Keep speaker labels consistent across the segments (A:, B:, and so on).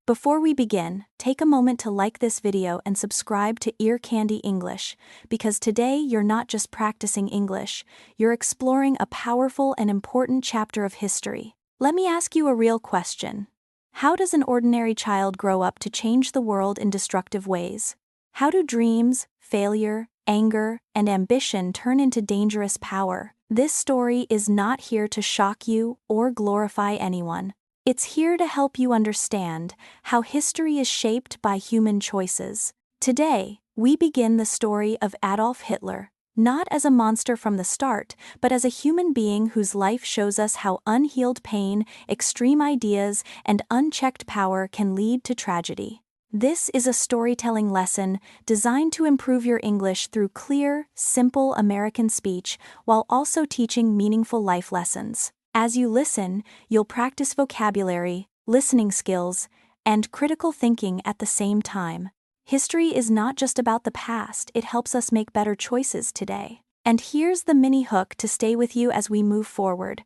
A: Before we begin, take a moment to like this video and subscribe to Ear Candy English, because today you're not just practicing English, you're exploring a powerful and important chapter of history. Let me ask you a real question. How does an ordinary child grow up to change the world in destructive ways? How do dreams, failure, anger, and ambition turn into dangerous power? This story is not here to shock you or glorify anyone. It's here to help you understand how history is shaped by human choices. Today, we begin the story of Adolf Hitler, not as a monster from the start, but as a human being whose life shows us how unhealed pain, extreme ideas, and unchecked power can lead to tragedy. This is a storytelling lesson designed to improve your English through clear, simple American speech while also teaching meaningful life lessons. As you listen, you'll practice vocabulary, listening skills, and critical thinking at the same time. History is not just about the past, it helps us make better choices today. And here's the mini hook to stay with you as we move forward.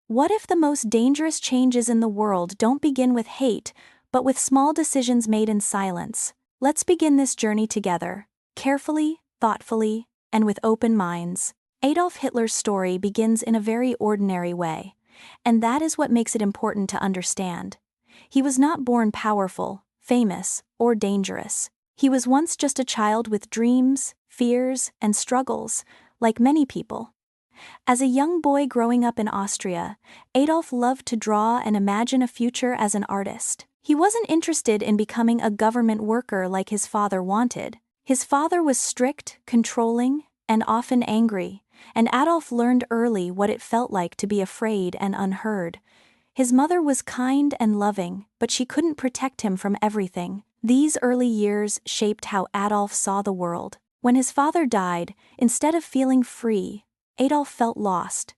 A: What if the most dangerous changes in the world don't begin with hate, but with small decisions made in silence? Let's begin this journey together, carefully, thoughtfully, and with open minds. Adolf Hitler's story begins in a very ordinary way, and that is what makes it important to understand. He was not born powerful, famous, or dangerous. He was once just a child with dreams, fears, and struggles, like many people. As a young boy growing up in Austria, Adolf loved to draw and imagine a future as an artist. He wasn't interested in becoming a government worker like his father wanted. His father was strict, controlling, and often angry, and Adolf learned early what it felt like to be afraid and unheard. His mother was kind and loving, but she couldn't protect him from everything. These early years shaped how Adolf saw the world. When his father died, instead of feeling free, Adolf felt lost.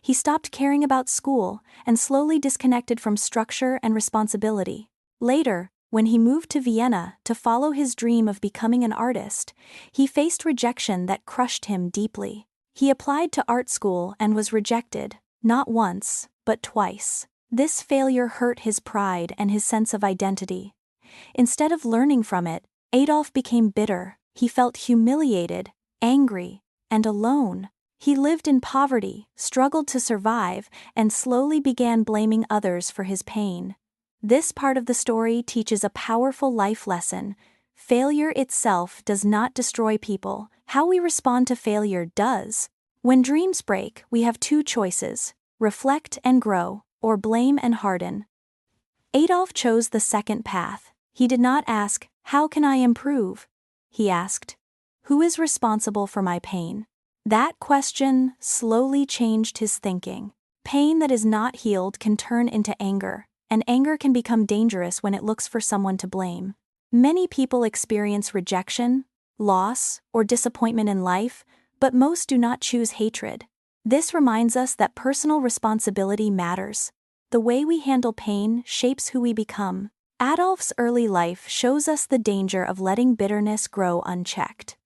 A: He stopped caring about school and slowly disconnected from structure and responsibility. Later, when he moved to Vienna to follow his dream of becoming an artist, he faced rejection that crushed him deeply. He applied to art school and was rejected, not once, but twice. This failure hurt his pride and his sense of identity. Instead of learning from it, Adolf became bitter. He felt humiliated, angry, and alone. He lived in poverty, struggled to survive, and slowly began blaming others for his pain. This part of the story teaches a powerful life lesson. Failure itself does not destroy people. How we respond to failure does. When dreams break, we have two choices: reflect and grow, or blame and harden. Adolf chose the second path. He did not ask, "How can I improve?" He asked, "Who is responsible for my pain?" That question slowly changed his thinking. Pain that is not healed can turn into anger, and anger can become dangerous when it looks for someone to blame. Many people experience rejection, loss, or disappointment in life, but most do not choose hatred. This reminds us that personal responsibility matters. The way we handle pain shapes who we become. Adolf's early life shows us the danger of letting bitterness grow unchecked.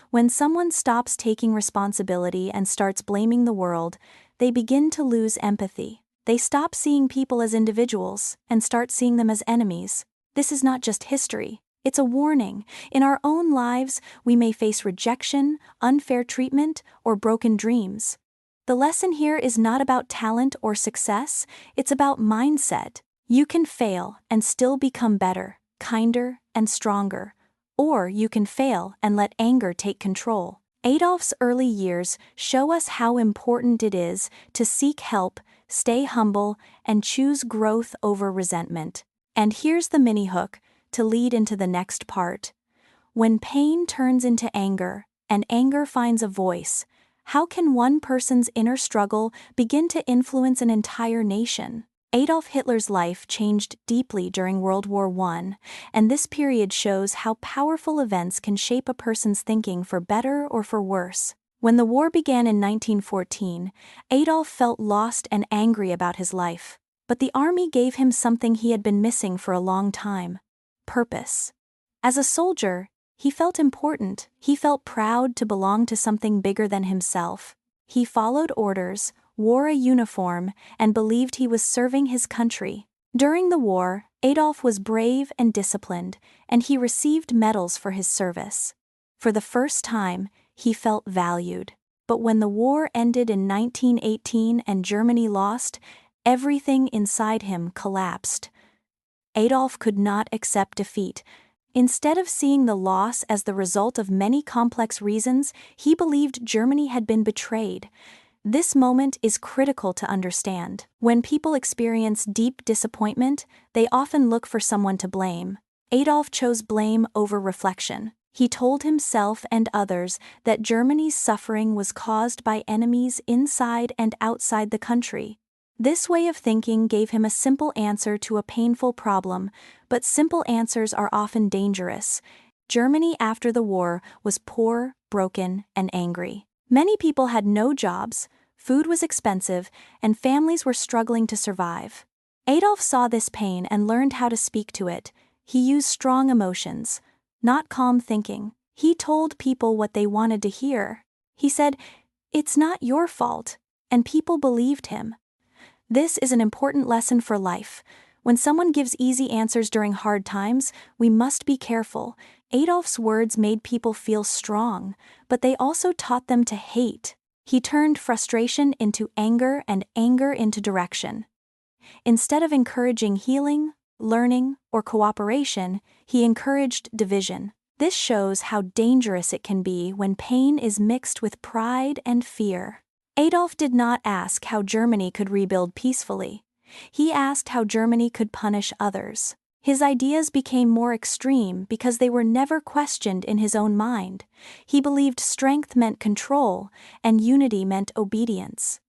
A: When someone stops taking responsibility and starts blaming the world, they begin to lose empathy. They stop seeing people as individuals and start seeing them as enemies. This is not just history. It's a warning. In our own lives, we may face rejection, unfair treatment, or broken dreams. The lesson here is not about talent or success, it's about mindset. You can fail and still become better, kinder, and stronger. Or you can fail and let anger take control. Adolf's early years show us how important it is to seek help, stay humble, and choose growth over resentment. And here's the mini hook to lead into the next part. When pain turns into anger, and anger finds a voice, how can one person's inner struggle begin to influence an entire nation? Adolf Hitler's life changed deeply during World War I, and this period shows how powerful events can shape a person's thinking for better or for worse. When the war began in 1914, Adolf felt lost and angry about his life, but the army gave him something he had been missing for a long time: purpose. As a soldier, he felt important. He felt proud to belong to something bigger than himself. He followed orders, wore a uniform, and believed he was serving his country. During the war, Adolf was brave and disciplined, and he received medals for his service. For the first time, he felt valued. But when the war ended in 1918 and Germany lost, everything inside him collapsed. Adolf could not accept defeat. Instead of seeing the loss as the result of many complex reasons, he believed Germany had been betrayed. This moment is critical to understand. When people experience deep disappointment, they often look for someone to blame. Adolf chose blame over reflection. He told himself and others that Germany's suffering was caused by enemies inside and outside the country. This way of thinking gave him a simple answer to a painful problem, but simple answers are often dangerous. Germany after the war was poor, broken, and angry. Many people had no jobs, food was expensive, and families were struggling to survive. Adolf saw this pain and learned how to speak to it. He used strong emotions, not calm thinking. He told people what they wanted to hear. He said, "It's not your fault," and people believed him. This is an important lesson for life. When someone gives easy answers during hard times, we must be careful. Adolf's words made people feel strong, but they also taught them to hate. He turned frustration into anger and anger into direction. Instead of encouraging healing, learning, or cooperation, he encouraged division. This shows how dangerous it can be when pain is mixed with pride and fear. Adolf did not ask how Germany could rebuild peacefully. He asked how Germany could punish others. His ideas became more extreme because they were never questioned in his own mind. He believed strength meant control, and unity meant obedience.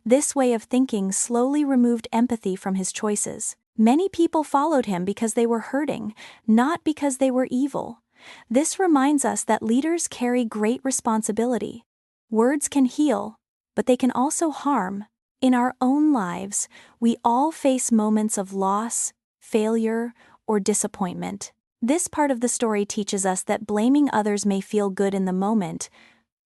A: This way of thinking slowly removed empathy from his choices. Many people followed him because they were hurting, not because they were evil. This reminds us that leaders carry great responsibility. Words can heal, but they can also harm. In our own lives, we all face moments of loss, failure, or disappointment. This part of the story teaches us that blaming others may feel good in the moment,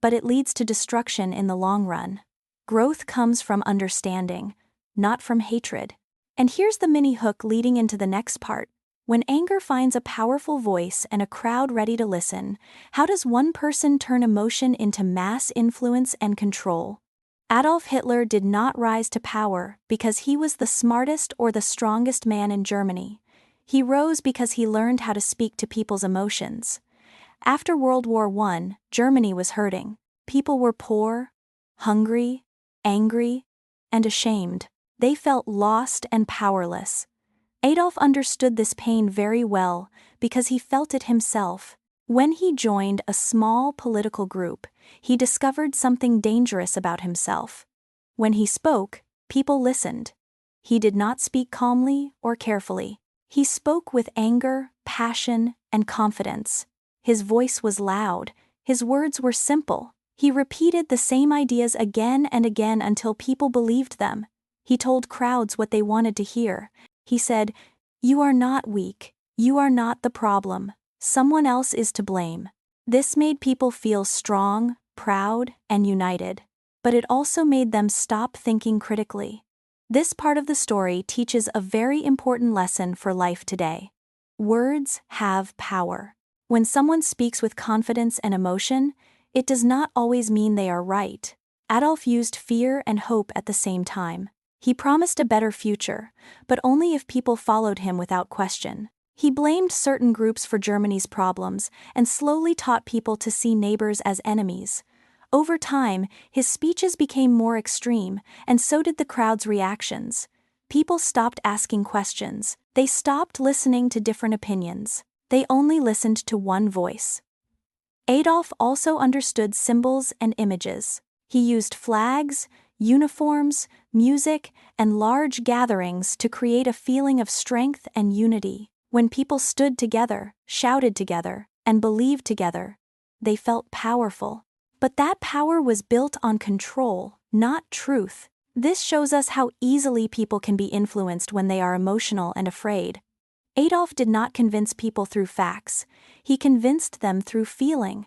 A: but it leads to destruction in the long run. Growth comes from understanding, not from hatred. And here's the mini hook leading into the next part. When anger finds a powerful voice and a crowd ready to listen, how does one person turn emotion into mass influence and control? Adolf Hitler did not rise to power because he was the smartest or the strongest man in Germany. He rose because he learned how to speak to people's emotions. After World War I, Germany was hurting. People were poor, hungry, angry, and ashamed. They felt lost and powerless. Adolf understood this pain very well because he felt it himself. When he joined a small political group, he discovered something dangerous about himself. When he spoke, people listened. He did not speak calmly or carefully. He spoke with anger, passion, and confidence. His voice was loud. His words were simple. He repeated the same ideas again and again until people believed them. He told crowds what they wanted to hear. He said, "You are not weak. You are not the problem. Someone else is to blame." This made people feel strong, proud, and united. But it also made them stop thinking critically. This part of the story teaches a very important lesson for life today. Words have power. When someone speaks with confidence and emotion, it does not always mean they are right. Adolf used fear and hope at the same time. He promised a better future, but only if people followed him without question. He blamed certain groups for Germany's problems and slowly taught people to see neighbors as enemies. Over time, his speeches became more extreme, and so did the crowd's reactions. People stopped asking questions. They stopped listening to different opinions. They only listened to one voice. Adolf also understood symbols and images. He used flags, uniforms, music, and large gatherings to create a feeling of strength and unity. When people stood together, shouted together, and believed together, they felt powerful. But that power was built on control, not truth. This shows us how easily people can be influenced when they are emotional and afraid. Adolf did not convince people through facts. He convinced them through feeling.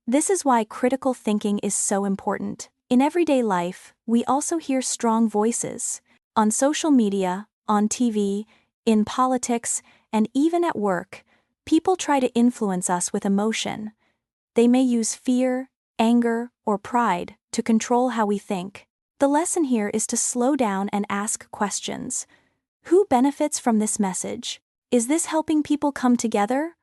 A: This is why critical thinking is so important. In everyday life, we also hear strong voices. On social media, on TV, In politics, and even at work, people try to influence us with emotion. They may use fear, anger, or pride to control how we think. The lesson here is to slow down and ask questions. Who benefits from this message? Is this helping people come together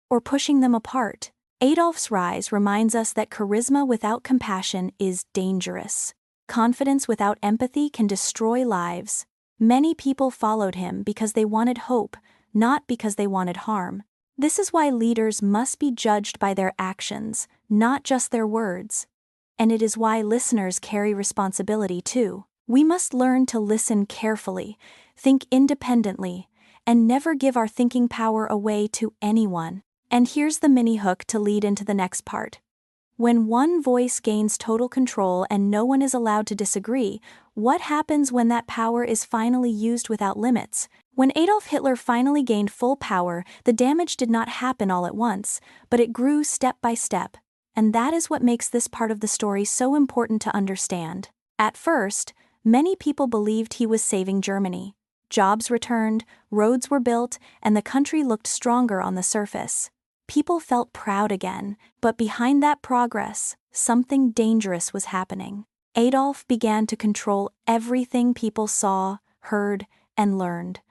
A: or pushing them apart? Adolf's rise reminds us that charisma without compassion is dangerous. Confidence without empathy can destroy lives. Many people followed him because they wanted hope, not because they wanted harm. This is why leaders must be judged by their actions, not just their words. And it is why listeners carry responsibility too. We must learn to listen carefully, think independently, and never give our thinking power away to anyone. And here's the mini hook to lead into the next part. When one voice gains total control and no one is allowed to disagree, what happens when that power is finally used without limits? When Adolf Hitler finally gained full power, the damage did not happen all at once, but it grew step by step. And that is what makes this part of the story so important to understand. At first, many people believed he was saving Germany. Jobs returned, roads were built, and the country looked stronger on the surface. People felt proud again, but behind that progress, something dangerous was happening. Adolf began to control everything people saw, heard, and learned.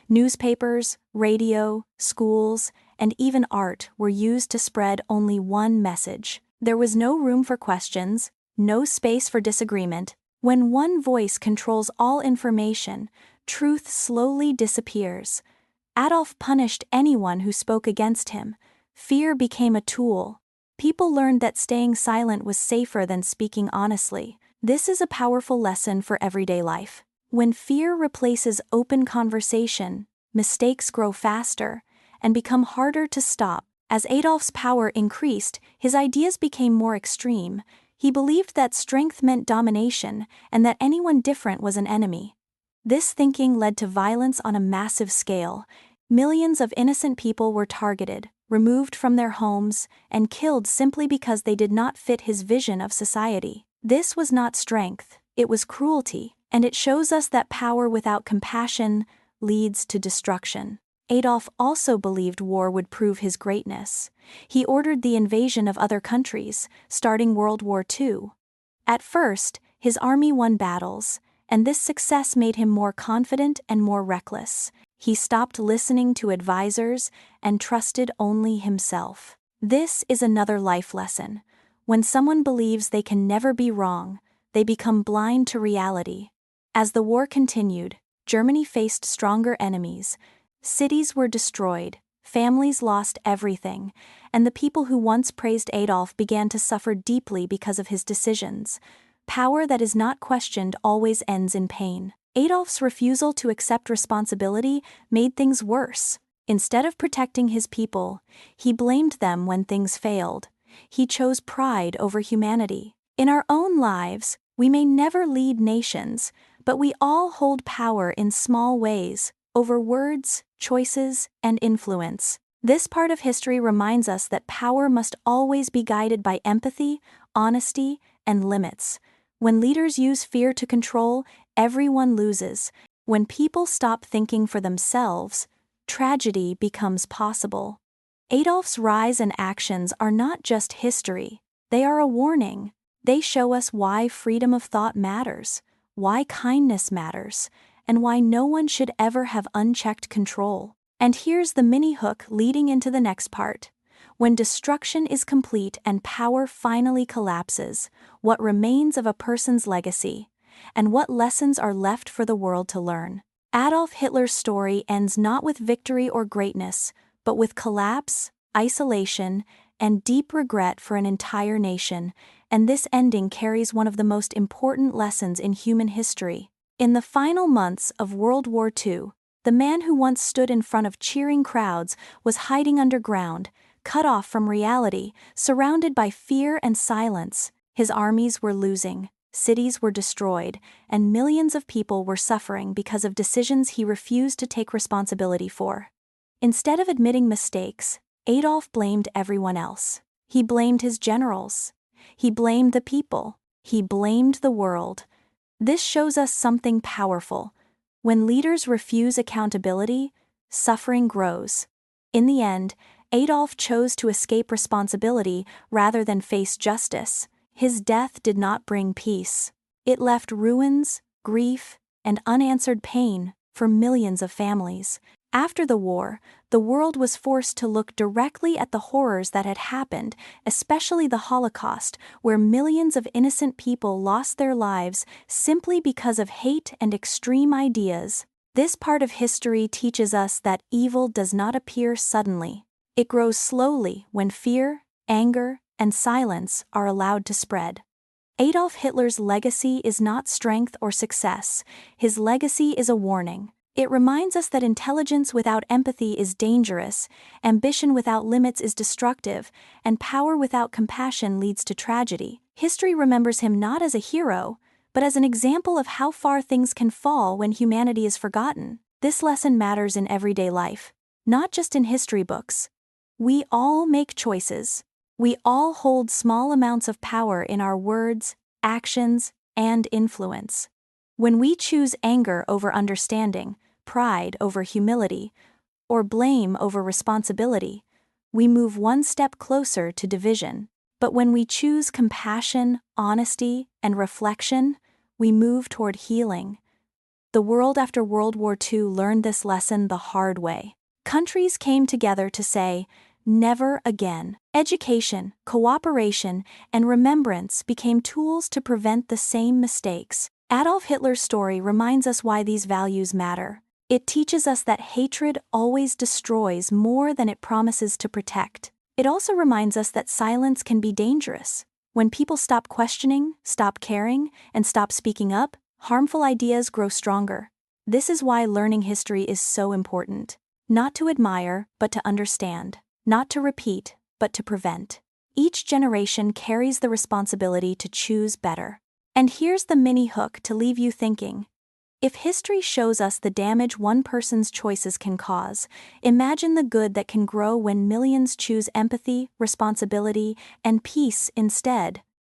A: Newspapers, radio, schools, and even art were used to spread only one message. There was no room for questions, no space for disagreement. When one voice controls all information, truth slowly disappears. Adolf punished anyone who spoke against him. Fear became a tool. People learned that staying silent was safer than speaking honestly. This is a powerful lesson for everyday life. When fear replaces open conversation, mistakes grow faster and become harder to stop. As Adolf's power increased, his ideas became more extreme. He believed that strength meant domination and that anyone different was an enemy. This thinking led to violence on a massive scale. Millions of innocent people were targeted, removed from their homes, and killed simply because they did not fit his vision of society. This was not strength, it was cruelty, and it shows us that power without compassion leads to destruction. Adolf also believed war would prove his greatness. He ordered the invasion of other countries, starting World War II. At first, his army won battles, and this success made him more confident and more reckless. He stopped listening to advisors and trusted only himself. This is another life lesson. When someone believes they can never be wrong, they become blind to reality. As the war continued, Germany faced stronger enemies. Cities were destroyed, families lost everything, and the people who once praised Adolf began to suffer deeply because of his decisions. Power that is not questioned always ends in pain. Adolf's refusal to accept responsibility made things worse. Instead of protecting his people, he blamed them when things failed. He chose pride over humanity. In our own lives, we may never lead nations, but we all hold power in small ways, over words, choices, and influence. This part of history reminds us that power must always be guided by empathy, honesty, and limits. When leaders use fear to control, everyone loses. When people stop thinking for themselves, tragedy becomes possible. Adolf's rise and actions are not just history, they are a warning. They show us why freedom of thought matters, why kindness matters, and why no one should ever have unchecked control. And here's the mini hook leading into the next part. When destruction is complete and power finally collapses, what remains of a person's legacy, and what lessons are left for the world to learn? Adolf Hitler's story ends not with victory or greatness, but with collapse, isolation, and deep regret for an entire nation, and this ending carries one of the most important lessons in human history. In the final months of World War II, the man who once stood in front of cheering crowds was hiding underground, cut off from reality, surrounded by fear and silence. His armies were losing, cities were destroyed, and millions of people were suffering because of decisions he refused to take responsibility for. Instead of admitting mistakes, Adolf blamed everyone else. He blamed his generals. He blamed the people. He blamed the world. This shows us something powerful. When leaders refuse accountability, suffering grows. In the end, Adolf chose to escape responsibility rather than face justice. His death did not bring peace. It left ruins, grief, and unanswered pain for millions of families. After the war, the world was forced to look directly at the horrors that had happened, especially the Holocaust, where millions of innocent people lost their lives simply because of hate and extreme ideas. This part of history teaches us that evil does not appear suddenly. It grows slowly when fear, anger, and silence are allowed to spread. Adolf Hitler's legacy is not strength or success. His legacy is a warning. It reminds us that intelligence without empathy is dangerous, ambition without limits is destructive, and power without compassion leads to tragedy. History remembers him not as a hero, but as an example of how far things can fall when humanity is forgotten. This lesson matters in everyday life, not just in history books. We all make choices. We all hold small amounts of power in our words, actions, and influence. When we choose anger over understanding, pride over humility, or blame over responsibility, we move one step closer to division. But when we choose compassion, honesty, and reflection, we move toward healing. The world after World War II learned this lesson the hard way. Countries came together to say, "Never again." Education, cooperation, and remembrance became tools to prevent the same mistakes. Adolf Hitler's story reminds us why these values matter. It teaches us that hatred always destroys more than it promises to protect. It also reminds us that silence can be dangerous. When people stop questioning, stop caring, and stop speaking up, harmful ideas grow stronger. This is why learning history is so important. Not to admire, but to understand. Not to repeat, but to prevent. Each generation carries the responsibility to choose better. And here's the mini hook to leave you thinking. If history shows us the damage one person's choices can cause, imagine the good that can grow when millions choose empathy, responsibility, and peace instead.